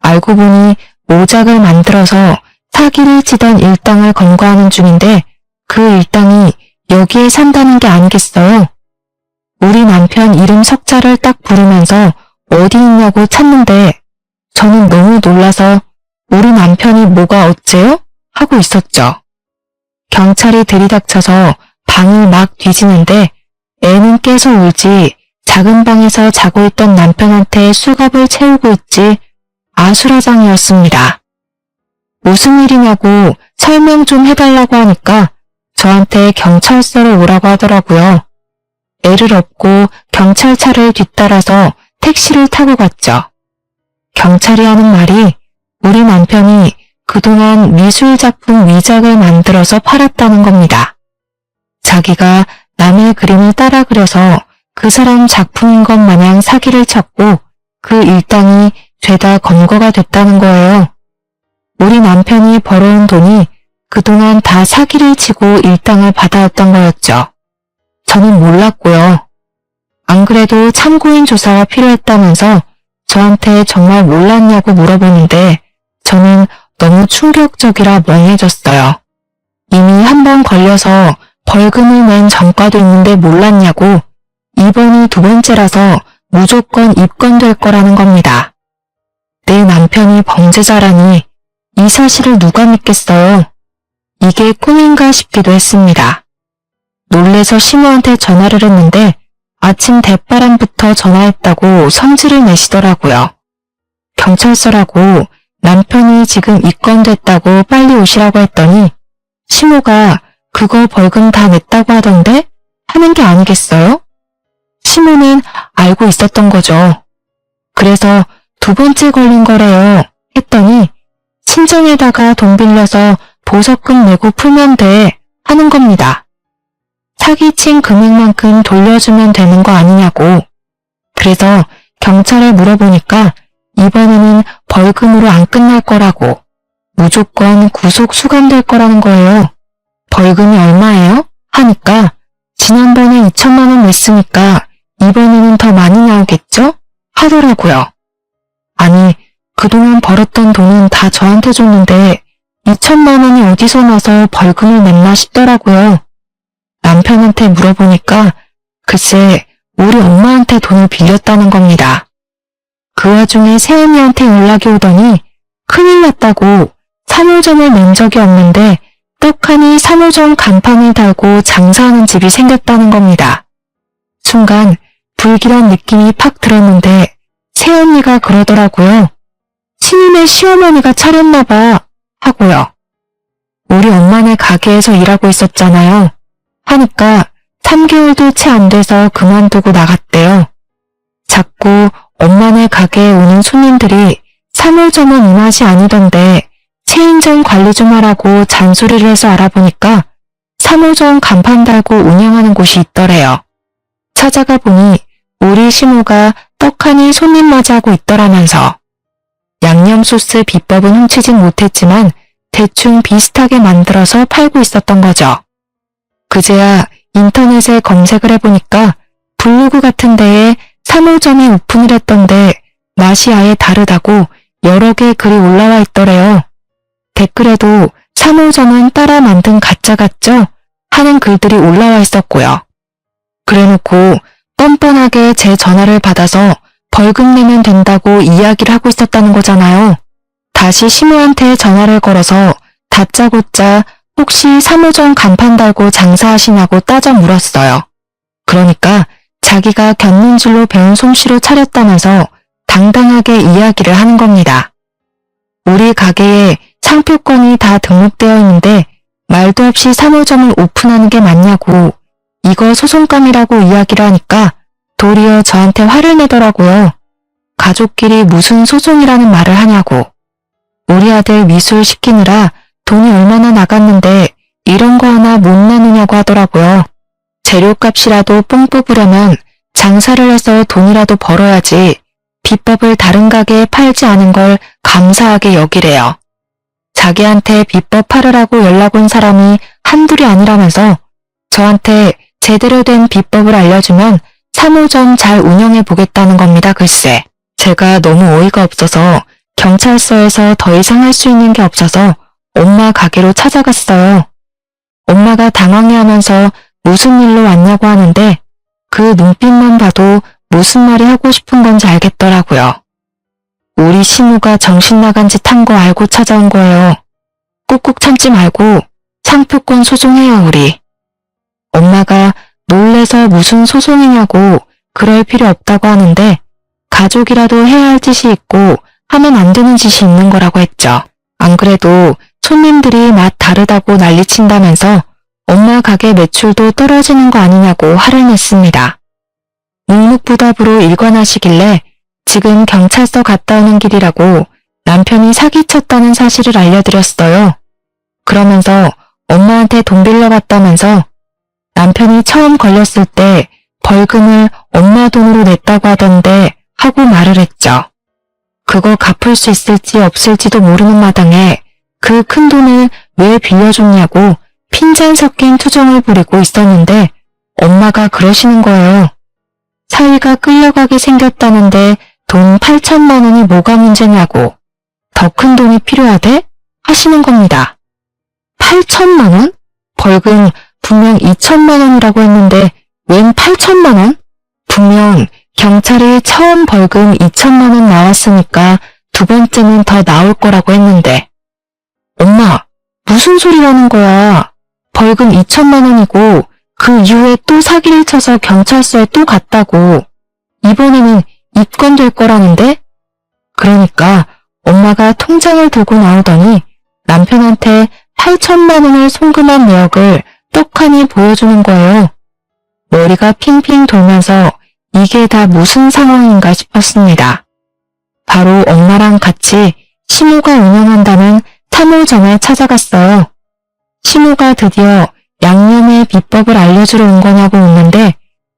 알고 보니 모작을 만들어서 사기를 치던 일당을 검거하는 중인데 그 일당이 여기에 산다는 게 아니겠어요? 우리 남편 이름 석자를 딱 부르면서 어디 있냐고 찾는데 저는 너무 놀라서 우리 남편이 뭐가 어째요? 하고 있었죠. 경찰이 들이닥쳐서 방을 막 뒤지는데 애는 깨서 울지 작은 방에서 자고 있던 남편한테 수갑을 채우고 있지 아수라장이었습니다. 무슨 일이냐고 설명 좀 해달라고 하니까 저한테 경찰서로 오라고 하더라고요. 애를 업고 경찰차를 뒤따라서 택시를 타고 갔죠. 경찰이 하는 말이 우리 남편이 그동안 미술작품 위작을 만들어서 팔았다는 겁니다. 자기가 남의 그림을 따라 그려서 그 사람 작품인 것 마냥 사기를 쳤고 그 일당이 죄다 검거가 됐다는 거예요. 우리 남편이 벌어온 돈이 그동안 다 사기를 치고 일당을 받아왔던 거였죠. 저는 몰랐고요. 안 그래도 참고인 조사가 필요했다면서 저한테 정말 몰랐냐고 물어보는데 저는 너무 충격적이라 멍해졌어요. 이미 한 번 걸려서 벌금을 낸 전과도 있는데 몰랐냐고 이번이 두 번째라서 무조건 입건될 거라는 겁니다. 내 남편이 범죄자라니 이 사실을 누가 믿겠어요? 이게 꿈인가 싶기도 했습니다. 놀래서 시모한테 전화를 했는데 아침 대바람부터 전화했다고 성질을 내시더라고요. 경찰서라고 남편이 지금 입건됐다고 빨리 오시라고 했더니 시모가 그거 벌금 다 냈다고 하던데 하는 게 아니겠어요? 시모는 알고 있었던 거죠. 그래서 두 번째 걸린 거래요 했더니 친정에다가 돈 빌려서 보석금 내고 풀면 돼 하는 겁니다. 사기친 금액만큼 돌려주면 되는 거 아니냐고. 그래서 경찰에 물어보니까 이번에는 벌금으로 안 끝날 거라고 무조건 구속 수감될 거라는 거예요. 벌금이 얼마예요? 하니까 지난번에 2천만 원 냈으니까 이번에는 더 많이 나오겠죠? 하더라고요. 아니, 그동안 벌었던 돈은 다 저한테 줬는데 2천만 원이 어디서 나서 벌금을 냈나 싶더라고요. 남편한테 물어보니까 글쎄 우리 엄마한테 돈을 빌렸다는 겁니다. 그 와중에 새언니한테 연락이 오더니 큰일 났다고 3호점을 낸 적이 없는데 떡하니 3호점 간판을 달고 장사하는 집이 생겼다는 겁니다. 순간 불길한 느낌이 팍 들었는데 새언니가 그러더라고요. 신임의 시어머니가 차렸나 봐 하고요. 우리 엄마네 가게에서 일하고 있었잖아요. 하니까 3개월도 채 안 돼서 그만두고 나갔대요. 자꾸 엄마네 가게에 오는 손님들이 3호점은 이 맛이 아니던데 체인점 관리 좀 하라고 잔소리를 해서 알아보니까 3호점 간판 달고 운영하는 곳이 있더래요. 찾아가 보니 우리 시모가 떡하니 손님 맞이하고 있더라면서. 양념 소스 비법은 훔치진 못했지만 대충 비슷하게 만들어서 팔고 있었던 거죠. 그제야 인터넷에 검색을 해보니까 블로그 같은 데에 3호점이 오픈을 했던데 맛이 아예 다르다고 여러 개 글이 올라와 있더래요. 댓글에도 3호점은 따라 만든 가짜 같죠? 하는 글들이 올라와 있었고요. 그래놓고 뻔뻔하게 제 전화를 받아서 벌금 내면 된다고 이야기를 하고 있었다는 거잖아요. 다시 시모한테 전화를 걸어서 다짜고짜 혹시 3호점 간판 달고 장사하시냐고 따져 물었어요. 그러니까 자기가 견눈질로 배운 솜씨로 차렸다면서 당당하게 이야기를 하는 겁니다. 우리 가게에 상표권이 다 등록되어 있는데 말도 없이 3호점을 오픈하는 게 맞냐고 이거 소송감이라고 이야기를 하니까 도리어 저한테 화를 내더라고요. 가족끼리 무슨 소송이라는 말을 하냐고. 우리 아들 미술 시키느라 돈이 얼마나 나갔는데 이런 거 하나 못 나누냐고 하더라고요. 재료값이라도 뽕 뽑으려면 장사를 해서 돈이라도 벌어야지 비법을 다른 가게에 팔지 않은 걸 감사하게 여기래요. 자기한테 비법 팔으라고 연락 온 사람이 한둘이 아니라면서 저한테 제대로 된 비법을 알려주면 3호점 잘 운영해 보겠다는 겁니다. 글쎄. 제가 너무 어이가 없어서 경찰서에서 더 이상 할 수 있는 게 없어서 엄마 가게로 찾아갔어요. 엄마가 당황해하면서 무슨 일로 왔냐고 하는데 그 눈빛만 봐도 무슨 말이 하고 싶은 건지 알겠더라고요. 우리 시모가 정신 나간 짓 한 거 알고 찾아온 거예요. 꾹꾹 참지 말고 상표권 소송해요 우리. 엄마가 놀래서 무슨 소송이냐고 그럴 필요 없다고 하는데 가족이라도 해야 할 짓이 있고 하면 안 되는 짓이 있는 거라고 했죠. 안 그래도 손님들이 맛 다르다고 난리친다면서 엄마 가게 매출도 떨어지는 거 아니냐고 화를 냈습니다. 묵묵부답으로 일관하시길래 지금 경찰서 갔다 오는 길이라고 남편이 사기쳤다는 사실을 알려드렸어요. 그러면서 엄마한테 돈 빌려갔다면서 남편이 처음 걸렸을 때 벌금을 엄마 돈으로 냈다고 하던데 하고 말을 했죠. 그거 갚을 수 있을지 없을지도 모르는 마당에 그 큰 돈을 왜 빌려줬냐고 핀잔 섞인 투정을 부리고 있었는데 엄마가 그러시는 거예요. 사위가 끌려가게 생겼다는데 돈 8천만 원이 뭐가 문제냐고 더 큰 돈이 필요하대? 하시는 겁니다. 8천만 원? 벌금 분명 2천만 원이라고 했는데 웬 8천만 원? 분명 경찰이 처음 벌금 2천만 원 나왔으니까 두 번째는 더 나올 거라고 했는데. 엄마, 무슨 소리라는 거야. 벌금 2천만 원이고 그 이후에 또 사기를 쳐서 경찰서에 또 갔다고. 이번에는 입건될 거라는데? 그러니까 엄마가 통장을 들고 나오더니 남편한테 8천만 원을 송금한 내역을 떡하니 보여주는 거예요. 머리가 핑핑 돌면서 이게 다 무슨 상황인가 싶었습니다. 바로 엄마랑 같이 시모가 운영한다는 3호점에 찾아갔어요. 시모가 드디어 양념의 비법을 알려주러 온 거냐고 묻는데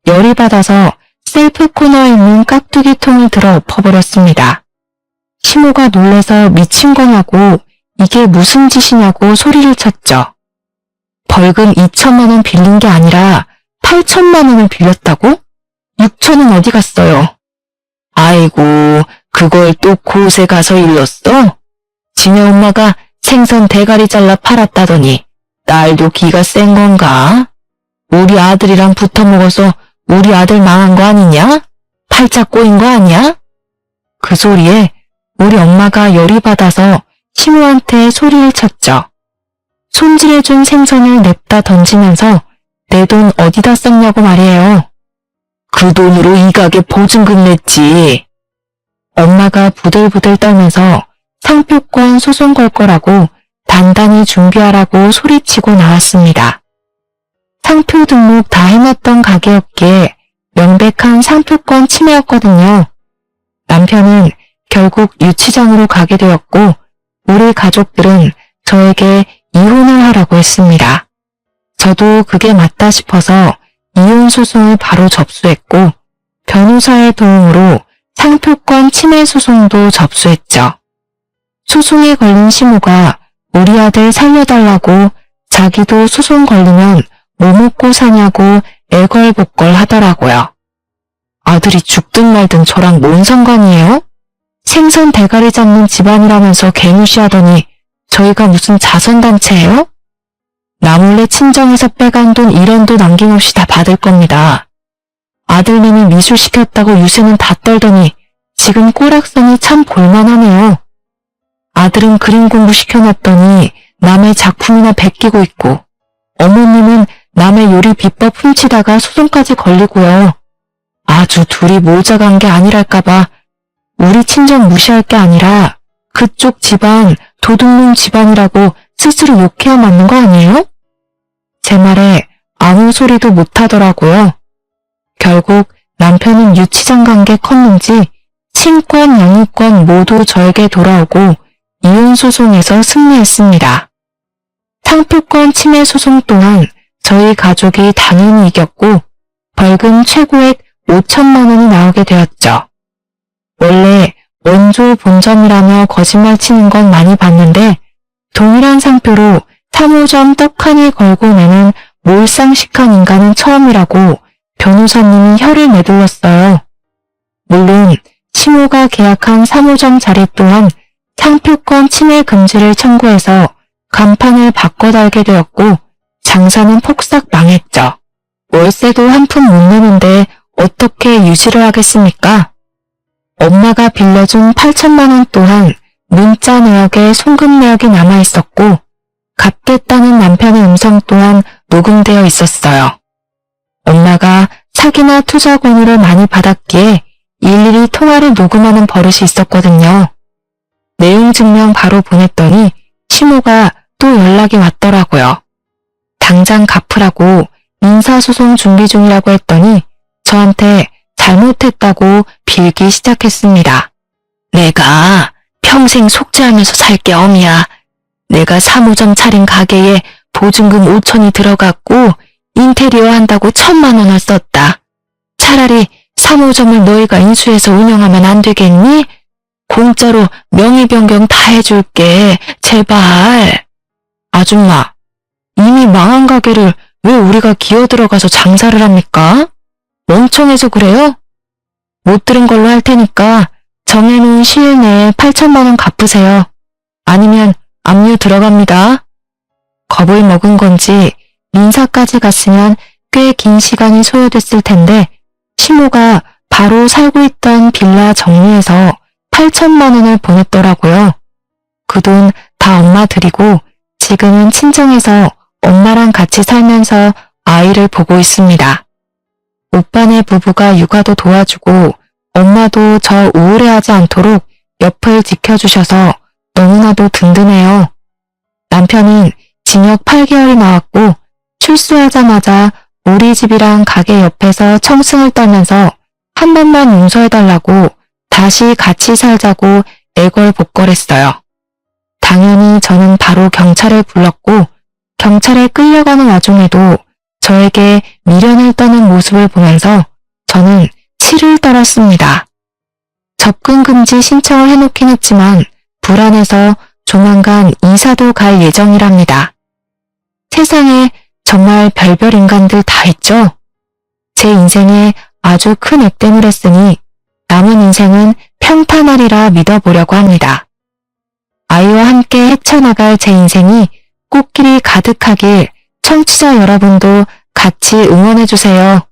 열이 받아서 셀프 코너에 있는 깍두기 통을 들어 엎어버렸습니다. 시모가 놀라서 미친 거냐고 이게 무슨 짓이냐고 소리를 쳤죠. 벌금 2천만 원 빌린 게 아니라 8천만 원을 빌렸다고? 6천은 어디 갔어요? 아이고, 그걸 또 곳에 가서 일렀어? 지네 엄마가 생선 대가리 잘라 팔았다더니 딸도 기가 센 건가? 우리 아들이랑 붙어 먹어서 우리 아들 망한 거 아니냐? 팔짝 꼬인 거 아니야? 그 소리에 우리 엄마가 열이 받아서 시모한테 소리를 쳤죠. 손질해준 생선을 냅다 던지면서 내 돈 어디다 썼냐고 말이에요. 그 돈으로 이 가게 보증금 냈지. 엄마가 부들부들 떨면서 상표권 소송 걸 거라고 단단히 준비하라고 소리치고 나왔습니다. 상표 등록 다 해놨던 가게였기에 명백한 상표권 침해였거든요. 남편은 결국 유치장으로 가게 되었고 우리 가족들은 저에게 이혼을 하라고 했습니다. 저도 그게 맞다 싶어서 이혼 소송을 바로 접수했고 변호사의 도움으로 상표권 침해 소송도 접수했죠. 소송에 걸린 시모가 우리 아들 살려달라고 자기도 소송 걸리면 뭐 먹고 사냐고 애걸복걸 하더라고요. 아들이 죽든 말든 저랑 뭔 상관이에요? 생선 대가리 잡는 집안이라면서 개무시하더니 저희가 무슨 자선단체예요? 나 몰래 친정에서 빼간 돈 1원도 남김없이 다 받을 겁니다. 아들님이 미술 시켰다고 유세는 다 떨더니 지금 꼬락서니 참 볼만하네요. 아들은 그림 공부 시켜놨더니 남의 작품이나 베끼고 있고 어머님은 남의 요리 비법 훔치다가 소송까지 걸리고요. 아주 둘이 모자간 게 아니랄까봐 우리 친정 무시할 게 아니라 그쪽 집안 도둑놈 집안이라고 스스로 욕해야 맞는 거 아니에요? 제 말에 아무 소리도 못하더라고요. 결국 남편은 유치장 간 게 컸는지 친권, 양육권 모두 저에게 돌아오고 이혼 소송에서 승리했습니다. 상표권 침해 소송 또한 저희 가족이 당연히 이겼고 벌금 최고액 5천만 원이 나오게 되었죠. 원래 원조 본점이라며 거짓말 치는 건 많이 봤는데 동일한 상표로 3호점 떡 하니 걸고 내는 몰상식한 인간은 처음이라고 변호사님이 혀를 내둘렀어요. 물론 시모가 계약한 3호점 자리 또한 상표권 침해 금지를 청구해서 간판을 바꿔 달게 되었고 장사는 폭삭 망했죠. 월세도 한 푼 못 내는데 어떻게 유지를 하겠습니까? 엄마가 빌려준 8천만 원 또한 문자 내역에 송금 내역이 남아있었고 갚겠다는 남편의 음성 또한 녹음되어 있었어요. 엄마가 사기나 투자 권유를 많이 받았기에 일일이 통화를 녹음하는 버릇이 있었거든요. 내용 증명 바로 보냈더니 시모가 또 연락이 왔더라고요. 당장 갚으라고 민사소송 준비 중이라고 했더니 저한테 잘못했다고 빌기 시작했습니다. 내가 평생 속죄하면서 살게 엄이야. 내가 3호점 차린 가게에 보증금 5천이 들어갔고 인테리어 한다고 1,000만 원을 썼다. 차라리 3호점을 너희가 인수해서 운영하면 안 되겠니? 공짜로 명의 변경 다 해줄게. 제발. 아줌마, 이미 망한 가게를 왜 우리가 기어 들어가서 장사를 합니까? 멍청해서 그래요? 못 들은 걸로 할 테니까 정해놓은 시일 내에 8천만 원 갚으세요. 아니면 압류 들어갑니다. 겁을 먹은 건지 민사까지 갔으면 꽤 긴 시간이 소요됐을 텐데 시모가 바로 살고 있던 빌라 정리해서 8천만 원을 보냈더라고요. 그 돈 다 엄마 드리고 지금은 친정에서 엄마랑 같이 살면서 아이를 보고 있습니다. 오빠네 부부가 육아도 도와주고 엄마도 저 우울해하지 않도록 옆을 지켜주셔서 너무나도 든든해요. 남편은 징역 8개월이 나왔고 출소하자마자 우리 집이랑 가게 옆에서 청승을 떨면서 한 번만 용서해달라고 다시 같이 살자고 애걸복걸했어요. 당연히 저는 바로 경찰을 불렀고 경찰에 끌려가는 와중에도 저에게 미련을 떠는 모습을 보면서 저는 치를 떨었습니다. 접근 금지 신청을 해놓긴 했지만 불안해서 조만간 이사도 갈 예정이랍니다. 세상에 정말 별별 인간들 다 있죠? 제 인생에 아주 큰 액땜을 했으니 남은 인생은 평탄하리라 믿어보려고 합니다. 아이와 함께 헤쳐나갈 제 인생이 꽃길이 가득하길 청취자 여러분도 같이 응원해주세요.